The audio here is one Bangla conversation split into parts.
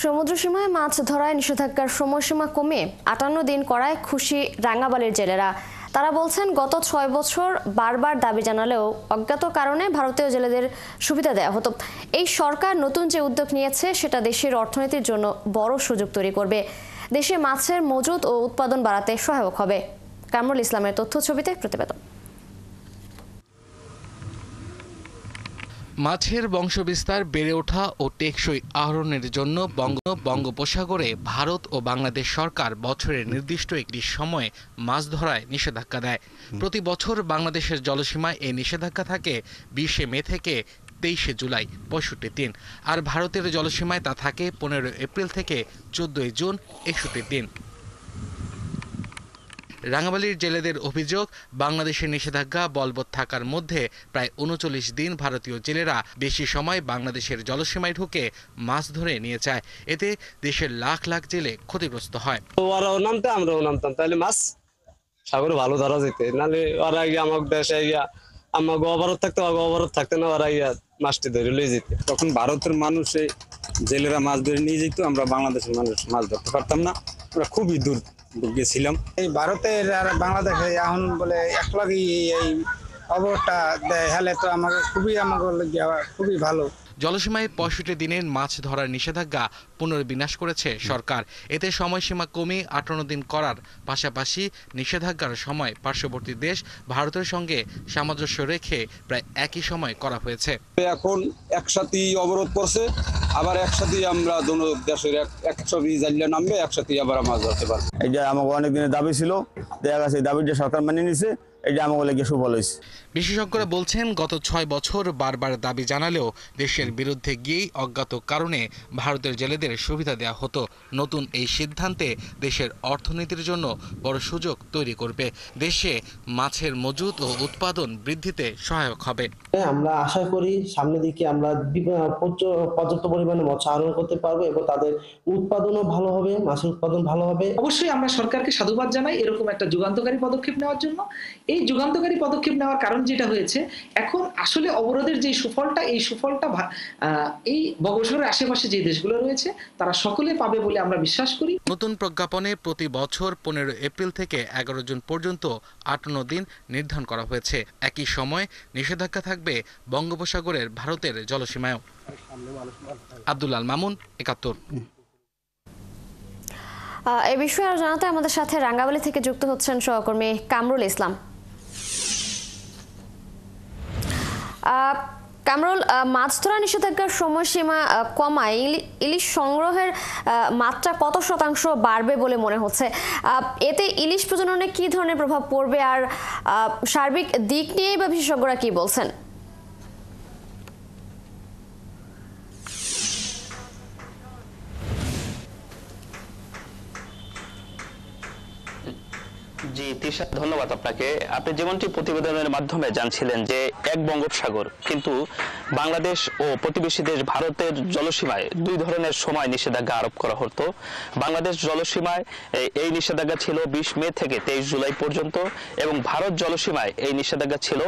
সমুদ্রসীমায় মাছ ধরায় নিষেধাজ্ঞার সময়সীমা কমে ৫৮ দিন করায় খুশি রাঙ্গাবালির জেলেরা। তারা বলছেন, গত ৬ বছর বারবার দাবি জানালেও অজ্ঞাত কারণে ভারতীয় জেলেদের সুবিধা দেওয়া হতো। এই সরকার নতুন যে উদ্যোগ নিয়েছে সেটা দেশের অর্থনীতির জন্য বড় সুযোগ তৈরি করবে, দেশে মাছের মজুত ও উৎপাদন বাড়াতে সহায়ক হবে। কামরুল ইসলামের তথ্য ছবিতে প্রতিবেদন। মাছের বংশবিস্তার বেড়ে ওঠা ও টেকসই আহরণের জন্য বঙ্গোপসাগরে ভারত ও বাংলাদেশ সরকার বছরের নির্দিষ্ট একটি সময়ে মাছ ধরায় নিষেধাজ্ঞা দেয়। প্রতি বছর বাংলাদেশের জলসীমায় এই নিষেধাজ্ঞা থাকে ২০ মে থেকে ২৩ জুলাই ৬৫ দিন, আর ভারতের জলসীমায় তা থাকে ১৫ এপ্রিল থেকে ১৪ জুন ৬১ দিন। রাঙ্গাবালির জেলেদের অভিযোগ, বাংলাদেশের নিষেধাজ্ঞা বলবৎ থাকার মধ্যে প্রায় ৩৯ দিন ভারতীয় জেলেরা বেশি সময় বাংলাদেশের জলসীমায় ঢুকে মাছ ধরে নিয়ে যায়। এতে দেশের লাখ লাখ জেলে ক্ষতিগ্রস্ত হয়। ওরাও নামতে আমরাও নামতাম, তাহলে মাছ সাগরে ভালো ধরা যেতে, নাহলে ওরা গিয়ে আমার দেশে গিয়া আমাকে অবরোধ থাকতো, অবরোধ থাকতে না ওরা গিয়া মাছটি ধরে লয়ে যেত। তখন ভারতের মানুষ জেলেরা মাছ ধরে নিয়ে যেত, আমরা বাংলাদেশের মানুষ মাছ ধরতে পারতাম না, আমরা খুবই দূর গেছিলাম। এই ভারতের আর বাংলাদেশে এখন বলে একলাগি এই খবরটা দেয়, হলে তো আমাকে খুবই ভালো। জলসীমায় ৬৫ দিনের মাছ ধরার নিষেধাজ্ঞা পুনর্বিন্যাস করেছে সরকার। এতে সময়সীমা কমে ৫৮ দিন করার পাশাপাশি নিষেধাজ্ঞার সময় পার্শ্ববর্তী দেশ ভারতের সঙ্গে সামঞ্জস্য রেখে প্রায় একই সময় করা হয়েছে। এখন একসাথেই অবরোধ করছে, আবার একসাথেই আমরা দুটো দেশের একসাথে জালিয়া নামবে, একসাথেই আবার মাছ ধরতে পারবো। এই যে আমাকে অনেক দিনের দাবি ছিল, দেখা গেছে এই দাবিটা সরকার মেনে নিছে, এটা আমাকে লেগে সুফল হয়েছে। বিশেষজ্ঞরা বলছেন, গত ৬ বছর বারবার দাবি জানালেও দেশের বিরুদ্ধে গিয়েই অজ্ঞাত কারণে ভারতের জেলেদের সুবিধা দেওয়া হতো। নতুন এই সিদ্ধান্তে দেশের অর্থনীতির জন্য বড় সুযোগ তৈরি করবে, দেশে মাছের মজুত ও উৎপাদন বৃদ্ধিতে সহায়ক হবে। আমরা আশা করি সামনের দিকে আমরা পর্যাপ্ত পরিমাণে মাছ আহরণ করতে পারবো এবং তাদের উৎপাদনও ভালো হবে, মাছের উৎপাদন ভালো হবে। অবশ্যই আমরা সরকারকে সাধুবাদ জানাই এরকম একটা যুগান্তকারী পদক্ষেপ নেওয়ার জন্য। এই যুগান্তকারী পদক্ষেপ নেওয়ার কারণ যেটা হয়েছে, এখন আসলে অবরোধের যে সুফলটা, এই সুফলটা এই বঙ্গোপসাগরের আশেপাশে যে দেশগুলো রয়েছে তারা সকলে পাবে বলে আমরা বিশ্বাস করি। নতুন প্রজ্ঞাপনে প্রতি বছর ১৫ এপ্রিল থেকে ১১ জুন পর্যন্ত ৫৮ দিন নির্ধারণ করা হয়েছে। একই সময় নিষেধাজ্ঞা থাকবে বঙ্গোপসাগরের ভারতের জলসীমায়ও। আব্দুল আল মামুন, ৭১। এ বিষয়ে আরো জানাতে আমাদের সাথে রাঙ্গাবালি থেকে যুক্ত হচ্ছেন সহকর্মী কামরুল ইসলাম। কামরুল, মাছ ধরা নিষেধাজ্ঞার সময়সীমা কমায় ইলিশ সংগ্রহের মাত্রা কত শতাংশ বাড়বে বলে মনে হচ্ছে? এতে ইলিশ প্রজননে কি ধরনের প্রভাব পড়বে, আর সার্বিক দিক নিয়েই বা বিশেষজ্ঞরা কি বলছেন? জি তিশা, ধন্যবাদ আপনাকে। আপনি যেমনটি প্রতিবেদনের মাধ্যমে জানছিলেন যে এক বঙ্গোপসাগর, কিন্তু বাংলাদেশ ও প্রতিবেশী দেশ ভারতের জলসীমায় দুই ধরনের সময় নিষেধাজ্ঞা আরোপ করা হতো। বাংলাদেশ জলসীমায় এই নিষেধাজ্ঞা ছিল ২০ মে থেকে ২৩ জুলাই পর্যন্ত, এবং ভারত জলসীমায় এই নিষেধাজ্ঞা ছিল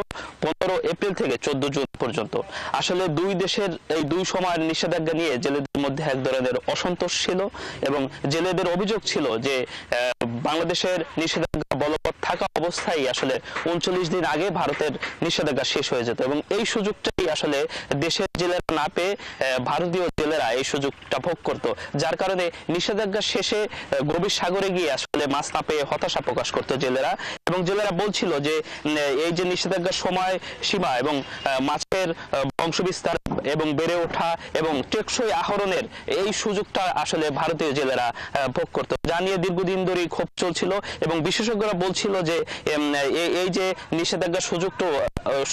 ১৫ এপ্রিল থেকে ১৪ জুন পর্যন্ত। আসলে দুই দেশের এই দুই সময়ের নিষেধাজ্ঞা নিয়ে জেলেদের মধ্যে এক ধরনের অসন্তোষ ছিল, এবং জেলেদের অভিযোগ ছিল যে বাংলাদেশের নিষেধাজ্ঞা বলবৎ থাকা অবস্থায় আসলে ৩৯ দিন আগে ভারতের নিষেধাজ্ঞা শেষ হয়ে যেত, এবং এই সুযোগটাই আসলে দেশের জেলেরা না পেয়ে ভারতীয় জেলেরা এই সুযোগটা ভোগ করত, যার কারণে নিষেধাজ্ঞা শেষে গভীর সাগরে গিয়ে আসলে মাছ না পেয়ে হতাশা প্রকাশ করত জেলেরা। এবং জেলেরা বলছিল যে এই যে নিষেধাজ্ঞার সময় সীমা এবং মাছের বংশবিস্তার এবং বেড়ে ওঠা এবং টেকসই আহরণের এই সুযোগটা আসলে ভারতীয় জেলেরা ভোগ করত, যা নিয়ে দীর্ঘদিন ধরেই ক্ষোভ চলছিল। এবং বিশেষজ্ঞরা বলছিল যে এই যে নিষেধাজ্ঞার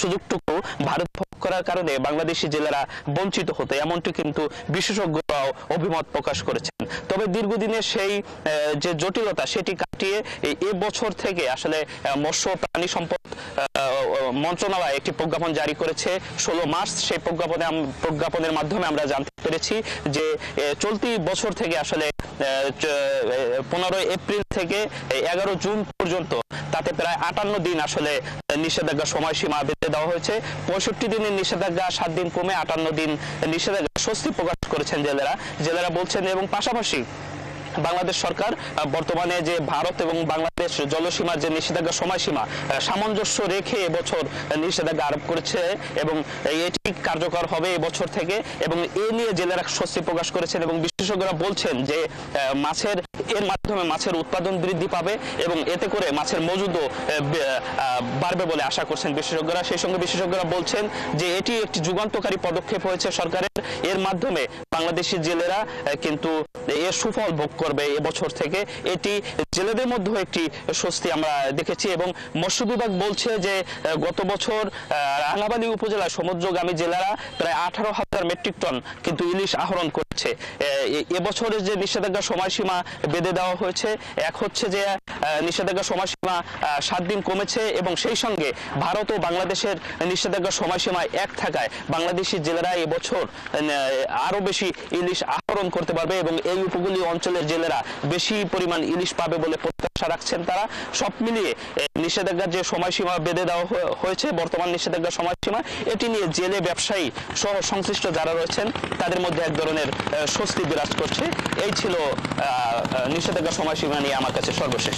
সুযোগটুকু ভারত ভোগ করার কারণে বাংলাদেশি জেলেরা বঞ্চিত হতো, এমনটি কিন্তু বিশেষজ্ঞরাও অভিমত প্রকাশ করেছেন। তবে দীর্ঘদিনের সেই যে জটিলতা সেটি কাটিয়ে এ বছর থেকে আসলে মৎস্য প্রাণী সম্পদ মন্ত্রণালয় একটি প্রজ্ঞাপন জারি করেছে ১৬ মার্চ। সেই প্রজ্ঞাপনের মাধ্যমে আমরা জানতে পেরেছি যে চলতি বছর থেকে আসলে ১৫ এপ্রিল থেকে ১১ জুন পর্যন্ত, তাতে প্রায় ৫৮ দিন আসলে নিষেধাজ্ঞা সময়সীমা বেঁধে দেওয়া হয়েছে। 65 দিনের নিষেধাজ্ঞা 7 দিন কমে 58 দিন নিষেধাজ্ঞা, স্বস্তি প্রকাশ করেছেন জেলেরা বলছেন। এবং পাশাপাশি বাংলাদেশ সরকার বর্তমানে যে ভারত এবং বাংলাদেশ জলসীমার যে নিষেধাজ্ঞা সময়সীমা সামঞ্জস্য রেখে এবছর নিষেধাজ্ঞা আরোপ করেছে এবং এটি কার্যকর হবে এবছর থেকে, এবং এ নিয়ে জেলেরা স্বস্তি প্রকাশ করেছেন। এবং বিশেষজ্ঞরা বলছেন যে এর মাধ্যমে মাছের উৎপাদন বৃদ্ধি পাবে এবং এতে করে মাছের মজুদও বাড়বে বলে আশা করছেন বিশেষজ্ঞরা। সেই সঙ্গে বিশেষজ্ঞরা বলছেন যে এটি একটি যুগান্তকারী পদক্ষেপ হয়েছে সরকারের, এর মাধ্যমে বাংলাদেশি জেলেরা কিন্তু এর সুফল ভোগ করবে এবছর থেকে। এটি জেলেদের মধ্যে একটি স্বস্তি আমরা দেখেছি। এবং মৎস্য বিভাগ বলছে যে গত বছর রাঙ্গামালী উপজেলার সমুদ্রগামী জেলেরা প্রায় 18,000 মেট্রিক টন কিন্তু ইলিশ আহরণ করছে। এবছরের যে নিষেধাজ্ঞা সময়সীমা বেঁধে দেওয়া হয়েছে, এক হচ্ছে যে নিষেধাজ্ঞা সময়সীমা 7 দিন কমেছে এবং সেই সঙ্গে ভারত ও বাংলাদেশের নিষেধাজ্ঞা সময়সীমা এক থাকায় বাংলাদেশি জেলেরা এবছর আরো বেশি ইলিশ আহরণ করতে পারবে এবং এই উপকূলীয় অঞ্চলের জেলেরা বেশি পরিমাণ ইলিশ পাবে বলে প্রত্যাশা রাখছেন তারা। সব মিলিয়ে নিষেধাজ্ঞার যে সময়সীমা বেঁধে দেওয়া হয়েছে, বর্তমান নিষেধাজ্ঞা সময়সীমা, এটি নিয়ে জেলে ব্যবসায়ী সহ সংশ্লিষ্ট যারা রয়েছেন তাদের মধ্যে এক ধরনের স্বস্তি বিরাজ করছে। এই ছিল নিষেধাজ্ঞা সময়সীমা নিয়ে আমার কাছে সর্বশেষ।